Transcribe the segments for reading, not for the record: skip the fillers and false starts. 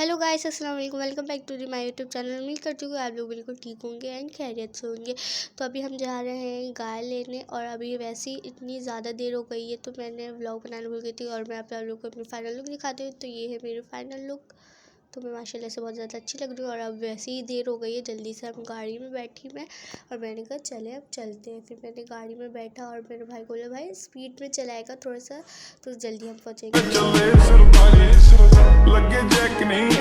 Hello guys, अस्सलाम वालेकुम। Welcome back to my YouTube channel. उम्मीद करती हूँ आप लोग बिल्कुल ठीक होंगे एंड खैरियत से होंगे। तो अभी हम जा रहे हैं गाय लेने और अभी वैसे ही इतनी ज़्यादा देर हो गई है तो मैंने व्लॉग बनाना भूल गई थी और मैं आप लोगों को अपनी फ़ाइनल लुक दिखाती हूँ। तो ये है मेरी फ़ाइनल लुक। तो मैं माशाल्लाह से बहुत ज़्यादा अच्छी लग रही हूँ और अब वैसे ही देर हो गई है। जल्दी से हम गाड़ी में बैठी मैं और मैंने कहा चले अब चलते हैं। फिर मैंने गाड़ी में बैठा और मेरे भाई बोले भाई स्पीड में चलाएगा थोड़ा सा तो जल्दी हम पहुँचेंगे। ਲੱਗੇ ਚੈੱਕ ਨਹੀਂ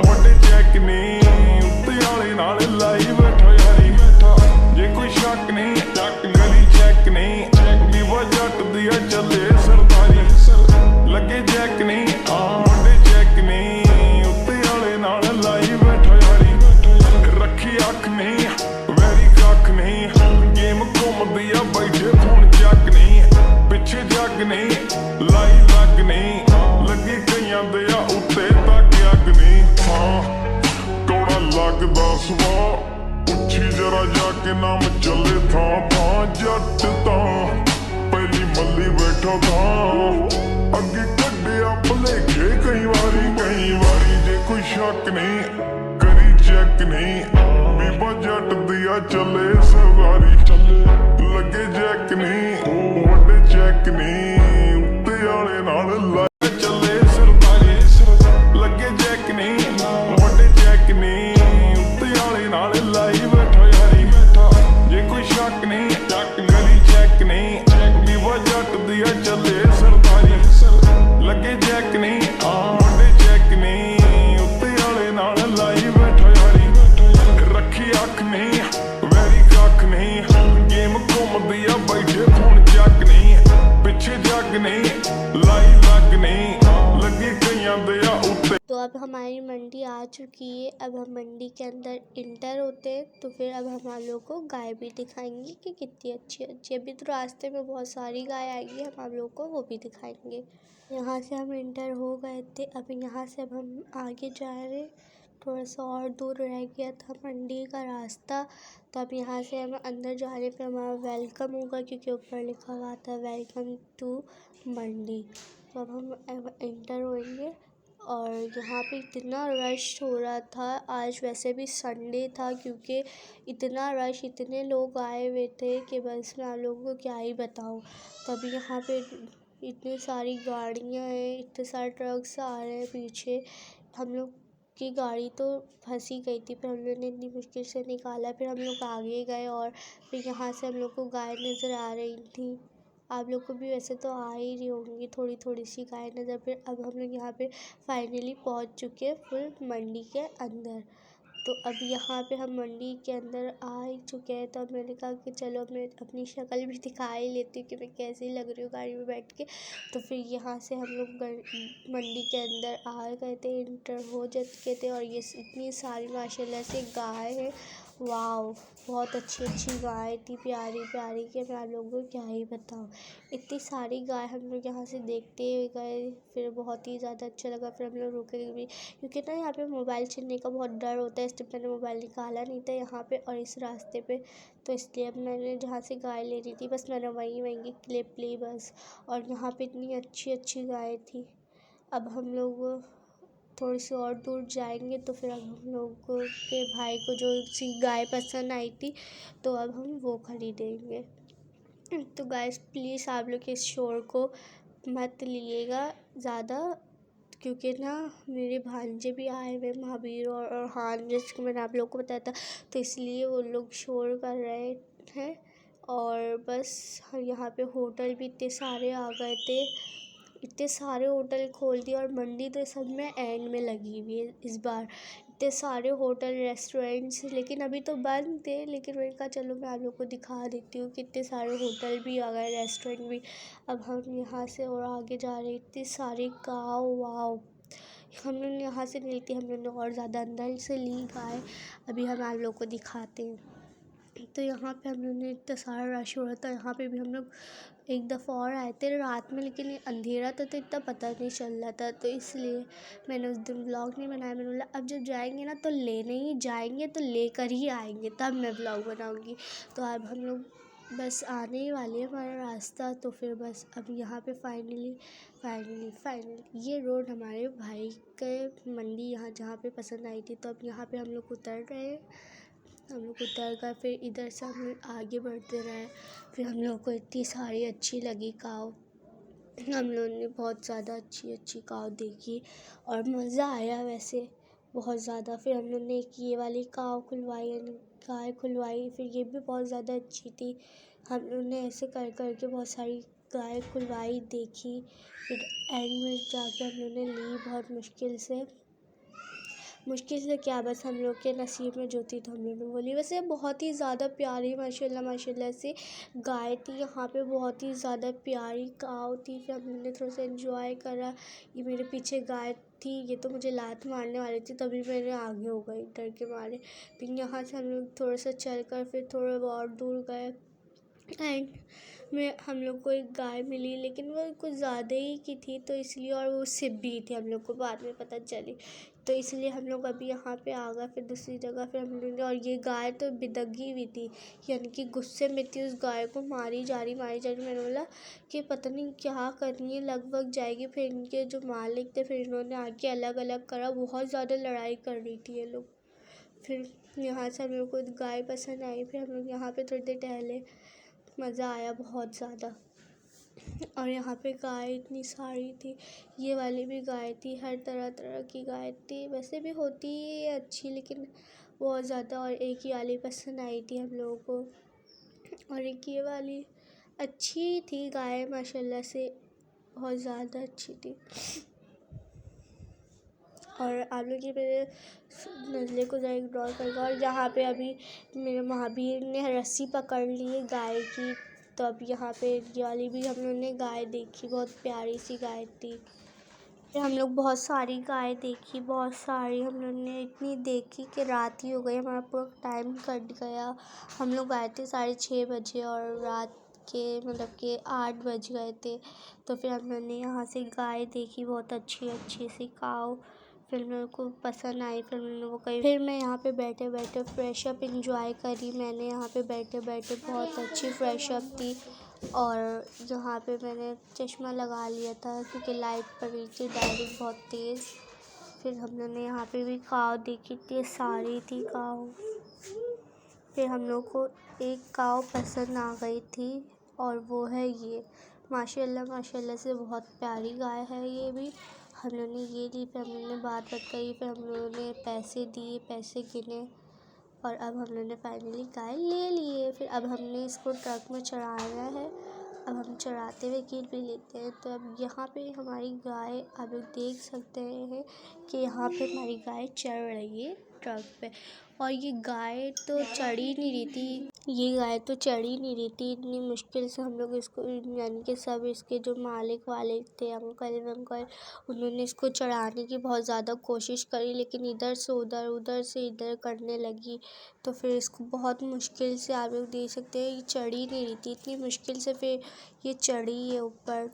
ਵੱਡੇ ਚੈੱਕ ਨਹੀਂ ਉੱਤੇ ਵਾਲੇ ਨਾਲ ਲਾਈ ਬੈਠਾ ਯਾਰੀ ਜੇ ਕੋਈ ਸ਼ੱਕ ਨਹੀਂ ਚੱਕ ਗਲੀ ਚੈੱਕ ਨਹੀਂ ਵੀ ਵਾ ਜੱਟ ਦੀ ਆ ਚੱਲੇ ਸਰਦਾਰੀ ਲੱਗੇ ਚੈੱਕ ਨਹੀਂ ਵੱਡੇ ਚੈੱਕ ਨਹੀਂ ਉੱਤੇ ਵਾਲੇ ਨਾਲ ਲਾਈ ਬੈਠਾ ਯਾਰੀ ਰੱਖੀ ਅੱਖ ਨਹੀਂ ਵੈਰੀ ਕੱਖ ਨਹੀਂ ਗੇਮ ਘੁੰਮਦੀ ਆ ਬੈਠੇ ਫੋਨ ਚੱਕ ਨਹੀਂ ਪਿੱਛੇ ਜੱਗ ਨਹੀਂ ਲਾਈ ਲੱਗ ਨਹੀਂ ਲੱਗੇ ਕਈਆਂ ਦੇ ਆ ਉੱਤੇ ਤੱਕ ਅੱਗ ਨਹੀਂ ਕੌੜਾ ਲੱਗਦਾ ਸੁਭਾਅ ਉੱਚੀ ਜਰਾ ਜਾ ਕੇ ਨਾਮ ਚੱਲੇ ਥਾਂ ਜੱਟ ਤਾਂ ਪਹਿਲੀ ਮੱਲੀ ਬੈਠਾ ਥਾਂ ਅੱਗੇ ਕੱਢਿਆ ਭਲੇਖੇ ਕਈ ਵਾਰੀ ਜੇ ਕੋਈ ਸ਼ੱਕ ਨਹੀਂ ਕਰੀ ਚੈੱਕ ਨਹੀਂ ਬੀਬਾ ਜੱਟ ਦੀ ਆ ਚੱਲੇ ਸਰਦਾਰੀ ਲੱਗੇ ਜੈਕ ਨਹੀਂ ਵੱਡੇ ਚੈੱਕ ਨਹੀਂ ਉੱਤੇ ਵਾਲੇ ਨਾਲ ਚੱਲੇ ਸਰਦਾਰੀ ਲੱਗੇ ਜੈਕ ਨਹੀਂ ਵੱਡੇ ਚੈੱਕ ਨਹੀਂ ਉੱਤੇ ਵਾਲੇ ਨਾਲ ਲਾਈ ਬੈਠਾ ਯਾਰੀ ਜੇ ਕੋਈ ਸ਼ੱਕ ਨਹੀਂ ਚੱਕ ਗਲੀ ਚੈੱਕ ਨਹੀਂ ਵੀ ਵਾ ਜੱਟ ਦੀ ਆ ਚੱਲੇ ਸਰਦਾਰੀ ਲੱਗੇ ਜੈਕ ਨਹੀਂ ਵੱਡੇ ਚੈੱਕ ਨਹੀਂ ਉੱਤੇ ਵਾਲੇ ਨਾਲ ਲਾਈ ਬੈਠਾ ਯਾਰੀ ਰੱਖੀ ਅੱਖ ਨਹੀਂ ਵੈਰੀ ਕੱਖ ਨਹੀਂ ਗੇਮ ਘੁੰਮਦੀ ਆ ਬੈਠੇ ਫੋਨ ਚੱਕ ਨਹੀਂ ਪਿੱਛੇ ਜੱਗ नहीं लाई लग नहीं लगी कईयां दे आ उत्ते। तो अब हमारी मंडी आ चुकी है। अब हम मंडी के अंदर इंटर होते हैं तो फिर अब हम आप लोगों को गाय भी दिखाएंगे कि कितनी अच्छी अच्छी। अभी तो रास्ते में बहुत सारी गाय आएगी, हम आप लोगों को वो भी दिखाएंगे। यहाँ से हम इंटर हो गए थे। अब यहाँ से अब हम आगे जा रहे, थोड़ा सा और दूर रह गया था मंडी का रास्ता। तो अब यहाँ से हम अंदर जाने पे हमारा वेलकम होगा क्योंकि ऊपर लिखा हुआ था वेलकम टू मंडी। तो अब हम इंटर होंगे और यहाँ पे इतना रश हो रहा था। आज वैसे भी संडे था क्योंकि इतना रश, इतने लोग आए हुए थे कि बस मैं आप लोगों को क्या ही बताऊँ। तभी यहाँ पे इतनी सारी गाड़ियाँ हैं, इतने सारे ट्रक्स आ रहे हैं पीछे। हम लोग की गाड़ी तो फंसी गई थी पर हम लोगों ने इतनी मुश्किल से निकाला। फिर हम लोग आगे गए और फिर यहाँ से हम लोग को गाय नज़र आ रही थी। आप लोग को भी वैसे तो आ ही रही होंगी थोड़ी थोड़ी सी गाय नज़र। फिर अब हम लोग यहाँ पे फाइनली पहुँच चुके हैं फुल मंडी के अंदर। तो अब यहाँ पे हम मंडी के अंदर आ ही चुके हैं। तो अब मैंने कहा कि चलो मैं अपनी शक्ल भी दिखा ही लेती हूँ कि मैं कैसी लग रही हूँ गाड़ी में बैठ के। तो फिर यहाँ से हम लोग मंडी के अंदर आ गए थे, इंटर हो चुके थे। और ये इतनी सारी माशाल्लाह से गाय है, वाओ बहुत अच्छी अच्छी गाय थी, प्यारी प्यारी कि मैं आप लोगों को क्या ही बताऊँ। इतनी सारी गाय हम लोग यहाँ से देखते हुए गए, फिर बहुत ही ज़्यादा अच्छा लगा। फिर हम लोग रुके भी क्योंकि ना यहाँ पे मोबाइल छीनने का बहुत डर होता है, इसलिए मैंने मोबाइल निकाला नहीं था यहाँ पे और इस रास्ते पे। तो इसलिए अब मैंने जहाँ से गाय ले रही थी बस मैंने वहीं क्लिप ली बस। और यहाँ पे इतनी अच्छी अच्छी गाय थी। अब हम लोग थोड़ी सी और दूर जाएंगे तो फिर अब हम लोगों के भाई को जो सी गाय पसंद आई थी तो अब हम वो खरीदेंगे। तो गाइस प्लीज़ आप लोग इस शोर को मत लीजिएगा ज़्यादा क्योंकि ना मेरे भांजे भी आए हुए महावीर और हान, जिसको मैंने आप लोगों को बताया था, तो इसलिए वो लोग शोर कर रहे हैं। और बस यहाँ पे होटल भी इतने सारे आ गए थे, इतने सारे होटल खोल दिए और मंडी तो सब में एंड में लगी हुई है इस बार। इतने सारे होटल रेस्टोरेंट्स लेकिन अभी तो बंद थे, लेकिन मैंने कहा चलो मैं आप लोग को दिखा देती हूँ कि इतने सारे होटल भी आ गए, रेस्टोरेंट भी। अब हम यहाँ से और आगे जा रहे, इतनी सारी काव, वाव हम लोग यहाँ से नहीं ली, हम लोग ने और ज़्यादा अंदर से ली गाय। अभी हम आप लोग को दिखाते हैं। तो यहाँ पे हम लोग ने इतना सारा रश हो रहा था। यहाँ पे भी हम लोग एक दफ़ा और आए थे रात में, लेकिन अंधेरा था तो इतना पता नहीं चल रहा था, तो इसलिए मैंने उस दिन व्लॉग नहीं बनाया। मैंने बोला अब जब जाएंगे ना तो लेने ही जाएंगे, तो लेकर ही आएंगे तब मैं व्लॉग बनाऊंगी। तो अब हम लोग बस आने ही वाली है हमारा रास्ता। तो फिर बस अब यहाँ पे फाइनली ये रोड हमारे भाई के मंडी यहाँ जहाँ पे पसंद आई थी। तो अब यहाँ पे हम लोग उतर रहे हैं। हम लोग उतर कर फिर इधर से हम लोग आगे बढ़ते रहे। फिर हम लोग को इतनी सारी अच्छी लगी काव। हम लोगों ने बहुत ज़्यादा अच्छी काव देखी और मज़ा आया वैसे बहुत ज़्यादा। फिर हम लोग ने एक ये वाली काव खुलवाई, गाय खुलवाई। फिर ये भी बहुत ज़्यादा अच्छी थी। हम लोग ने ऐसे कर के बहुत सारी गाय खुलवाई, देखी। फिर एंड में जाके हम लोग ने ली बहुत मुश्किल से क्या, बस हम लोग के नसीब में जो थी तो हम लोग ने बोली। वैसे बहुत ही ज़्यादा प्यारी माशाल्लाह से गाय थी। यहाँ पे बहुत ही ज़्यादा प्यारी काव थी। फिर हम लोग ने थोड़ा सा एंजॉय करा। ये मेरे पीछे गाय थी, ये तो मुझे लात मारने वाली थी, तभी मैंने आगे हो गई डर के मारे। फिर यहाँ से हम लोग थोड़ा सा चल कर फिर थोड़ा बहुत दूर गए। एंड में हम लोग को एक गाय मिली, लेकिन वो कुछ ज़्यादा ही की थी तो इसलिए, और वो सिप भी थी, हम लोग को बाद में पता चली। तो इसलिए हम लोग अभी यहाँ पे आ गए फिर दूसरी जगह। फिर हम लोग, और ये गाय तो बिदगी हुई थी, यानी कि गुस्से में थी। उस गाय को मारी जा रही। मैंने बोला कि पता नहीं क्या करनी है, लगभग जाएगी। फिर इनके जो मालिक थे फिर इन्होंने आके अलग करा। बहुत ज़्यादा लड़ाई कर रही थी ये लोग। फिर यहाँ से हम लोग को गाय पसंद आई। फिर हम लोग यहाँ पे थोड़ी देर टहले, मज़ा आया बहुत ज़्यादा। और यहाँ पे गाय इतनी सारी थी, ये वाली भी गाय थी, हर तरह की गाय थी। वैसे भी होती है अच्छी, लेकिन बहुत ज़्यादा। और एक ही वाली पसंद आई थी हम लोगों को, और एक ये वाली अच्छी थी गाय माशाल्लाह से, बहुत ज़्यादा अच्छी थी। और आप लोग ये मेरे नज़ले को ज़रा इग्नोर करेगा। और यहाँ पे अभी मेरे महावीर ने रस्सी पकड़ ली है गाय की। तो अब यहाँ पे ये वाली भी हम लोग ने गाय देखी, बहुत प्यारी सी गाय थी। फिर हम लोग बहुत सारी गाय देखी, बहुत सारी हम लोग ने इतनी देखी कि रात ही हो गई, हमारा पूरा टाइम कट गया। हम लोग आए थे 6:30 बजे और रात के मतलब कि 8 बज गए थे। तो फिर हम लोग ने यहाँ से गाय देखी, बहुत अच्छी सी काव। फिर मेरे को पसंद आई। फिर मैंने वो कही। फिर मैं यहाँ पे बैठे फ्रेश अप इंजॉय करी। मैंने यहाँ पे बैठे बहुत अच्छी फ्रेश अप थी। और यहाँ पे मैंने चश्मा लगा लिया था क्योंकि लाइट पड़ रही थी डायरेक्ट बहुत तेज़। फिर हम लोग ने यहाँ पे भी काव देखी थी, सारी थी काव। फिर हम लोग को एक काव पसंद आ गई थी और वो है ये। माशाल्लाह से बहुत प्यारी गाय है ये भी। हम लोगों ने ये ली। फिर हम लोगों ने बात कही। फिर हम लोगों ने पैसे दिए, पैसे गिने, और अब हम लोगों ने फाइनली गाय ले लिए। फिर अब हमने इसको ट्रक में चढ़ाया है। अब हम चढ़ाते हुए गिन भी लेते हैं। तो अब यहाँ पे हमारी गाय आप लोग देख सकते हैं कि यहाँ पे हमारी गाय चढ़ रही है ट्रक पे। और ये गाय तो चढ़ ही नहीं रही थी, इतनी मुश्किल से हम लोग इसको, यानी कि सब इसके जो मालिक वाले थे अंकल, उन्होंने इसको चढ़ाने की बहुत ज़्यादा कोशिश करी, लेकिन इधर से उधर से इधर करने लगी। तो फिर इसको बहुत मुश्किल से आप लोग देख सकते हैं, ये चढ़ ही नहीं रही थी, इतनी मुश्किल से फिर ये चढ़ी है ऊपर।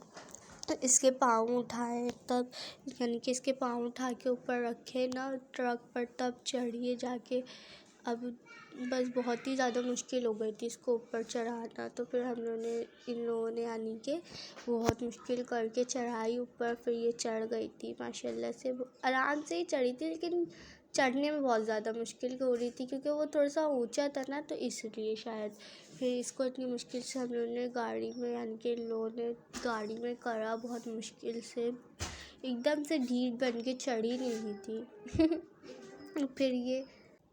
इसके पाँव उठाए तब, यानी कि इसके पाँव उठा के ऊपर रखे ना ट्रक पर, तब चढ़िए जाके। अब बस बहुत ही ज़्यादा मुश्किल हो गई थी इसको ऊपर चढ़ाना। तो फिर इन लोगों ने यानी कि बहुत मुश्किल करके चढ़ाई ऊपर। फिर ये चढ़ गई थी माशाल्लाह से, आराम से ही चढ़ी थी, लेकिन चढ़ने में बहुत ज़्यादा मुश्किल हो रही थी क्योंकि वो थोड़ा सा ऊंचा था ना, तो इसलिए शायद। फिर इसको इतनी मुश्किल से हम लोगों ने गाड़ी में, यानी कि इन लोगों ने गाड़ी में करा बहुत मुश्किल से, एकदम से ढीठ बन के चढ़ी नहीं हुई थी।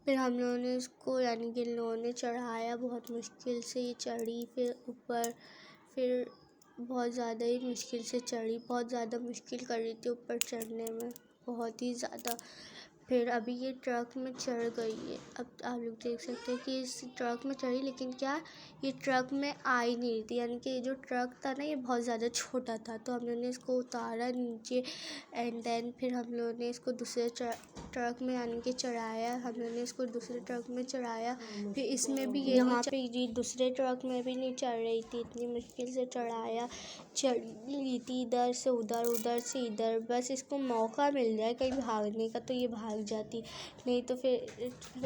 फिर हम लोगों ने उसको, यानी कि इन लोगों ने चढ़ाया बहुत मुश्किल से, ये चढ़ी फिर ऊपर। फिर बहुत ज़्यादा ही मुश्किल से चढ़ी, बहुत ज़्यादा मुश्किल कर रही थी ऊपर चढ़ने में, बहुत ही ज़्यादा। फिर अभी ये ट्रक में चढ़ गई है। अब आप लोग देख सकते हैं कि इस ट्रक में चढ़ी, लेकिन क्या ये ट्रक में आ ही नहीं रही थी, यानी कि जो ट्रक था ना ये बहुत ज़्यादा छोटा था। तो हम लोगों ने इसको उतारा नीचे, एंड देन फिर हम लोगों ने इसको दूसरे ट्रक में यानी कि चढ़ाया। हम लोगों ने इसको दूसरे ट्रक में चढ़ाया। फिर इसमें भी यहाँ पे ये दूसरे ट्रक में भी नहीं चढ़ रही थी, इतनी मुश्किल से चढ़ाया। चढ़ रही थी इधर से उधर, उधर से इधर, बस इसको मौका मिल जाए कहीं भागने का तो ये भाग भाग जाती। नहीं तो फिर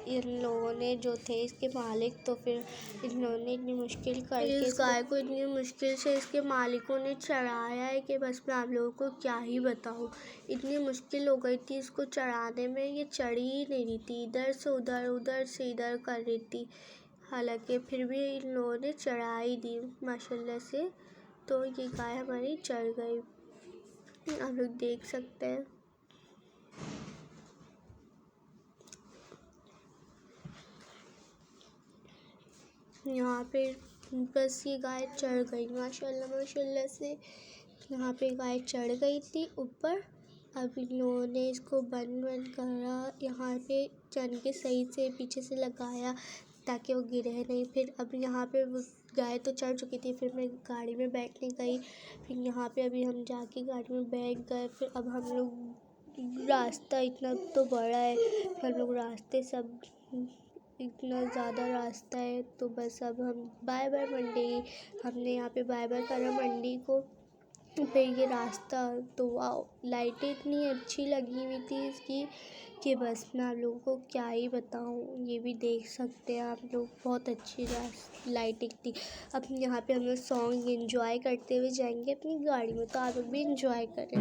इन लोगों ने जो थे इसके मालिक, तो फिर इन्होंने इतनी मुश्किल करके इस गाय को इतनी मुश्किल से इसके मालिकों ने चढ़ाया है कि बस मैं आप लोगों को क्या ही बताऊँ। इतनी मुश्किल हो गई थी इसको चढ़ाने में, ये चढ़ी ही नहीं रही थी, इधर से उधर उधर से इधर कर रही थी। हालांकि फिर भी इन लोगों ने चढ़ा ही दी माशाल्लाह से। तो ये गाय हमारी चढ़ गई, आप लोग देख सकते हैं। यहाँ पे बस ये गाय चढ़ गई माशाल्लाह माशाल्लाह से। यहाँ पे गाय चढ़ गई थी ऊपर। अब इन लोगों ने इसको बंद करा, यहाँ पे चन के सही से पीछे से लगाया ताकि वो गिरे नहीं। फिर अब यहाँ पे वो गाय तो चढ़ चुकी थी, फिर मैं गाड़ी में बैठने गई। फिर यहाँ पे अभी हम जाके गाड़ी में बैठ गए। फिर अब हम लोग रास्ता इतना तो बड़ा है, हम लोग रास्ते सब इतना ज़्यादा रास्ता है, तो बस अब हम बाय बाय मंडी, हमने यहाँ पे बाय बाय करा मंडी को। फिर ये रास्ता तो वाओ, लाइटें इतनी अच्छी लगी हुई थी इसकी कि बस मैं आप लोगों को क्या ही बताऊँ। ये भी देख सकते हैं आप लोग, बहुत अच्छी लाइटिंग थी। अब यहाँ पे हम लोग सॉन्ग एंजॉय करते हुए जाएंगे अपनी गाड़ी में, तो आप लोग भी एंजॉय करें।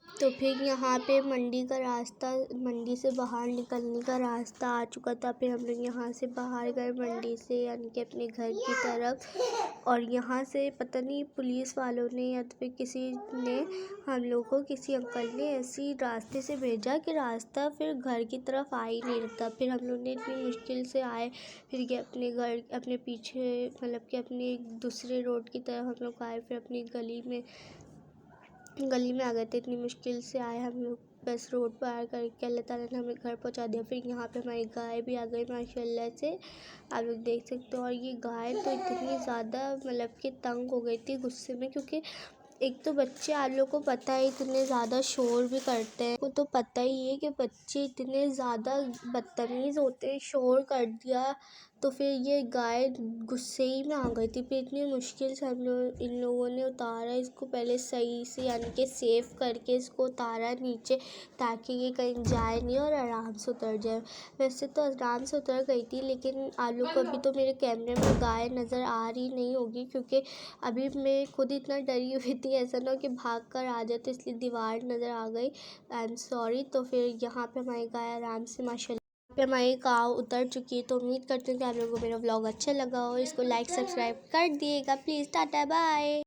तो फिर यहाँ पे मंडी से बाहर निकलने का रास्ता आ चुका था। फिर हम लोग यहाँ से बाहर गए मंडी से, यानी कि अपने घर की तरफ। और यहाँ से पता नहीं पुलिस वालों ने या तो फिर किसी ने हम लोग को, किसी अंकल ने ऐसी रास्ते से भेजा कि रास्ता फिर घर की तरफ आ ही नहीं रहता। फिर हम लोग ने इतनी मुश्किल से आए, फिर के अपने घर अपने पीछे मतलब कि अपने दूसरे रोड की तरफ हम लोग आए। फिर अपनी गली में आ गए थे, इतनी मुश्किल से आए हम लोग। बस रोड पार करके अल्लाह ताला ने हमें घर पहुंचा दिया। फिर यहाँ पे हमारी गाय भी आ गई माशाल्लाह से, आप लोग देख सकते हो। और ये गाय तो इतनी ज़्यादा मतलब कि तंग हो गई थी गुस्से में, क्योंकि एक तो बच्चे आप लोग को पता है इतने ज़्यादा शोर भी करते हैं। वो तो पता ही है कि बच्चे इतने ज़्यादा बदतमीज़ होते हैं, शोर कर दिया तो फिर ये गाय गुस्से ही में आ गई थी। फिर इतनी मुश्किल से इन लोगों ने उतारा इसको, पहले सही से यानी कि सेफ करके इसको उतारा नीचे, ताकि ये कहीं जाए नहीं और आराम से उतर जाए। वैसे तो आराम से उतर गई थी, लेकिन आप लोग को अभी तो मेरे कैमरे में गाय नज़र आ रही नहीं होगी, क्योंकि अभी मैं खुद इतना डरी हुई थी, ऐसा ना हो कि भाग कर आ जाए, तो इसलिए दीवार नज़र आ गई। I am sorry. तो फिर यहाँ पे हमारी गाय आराम से माशाल्लाह पे हमारी काव उतर चुकी है। तो उम्मीद करती हूँ कि आप लोगों को मेरा व्लॉग अच्छा लगा हो। इसको लाइक सब्सक्राइब कर दिएगा प्लीज़। Tata bye.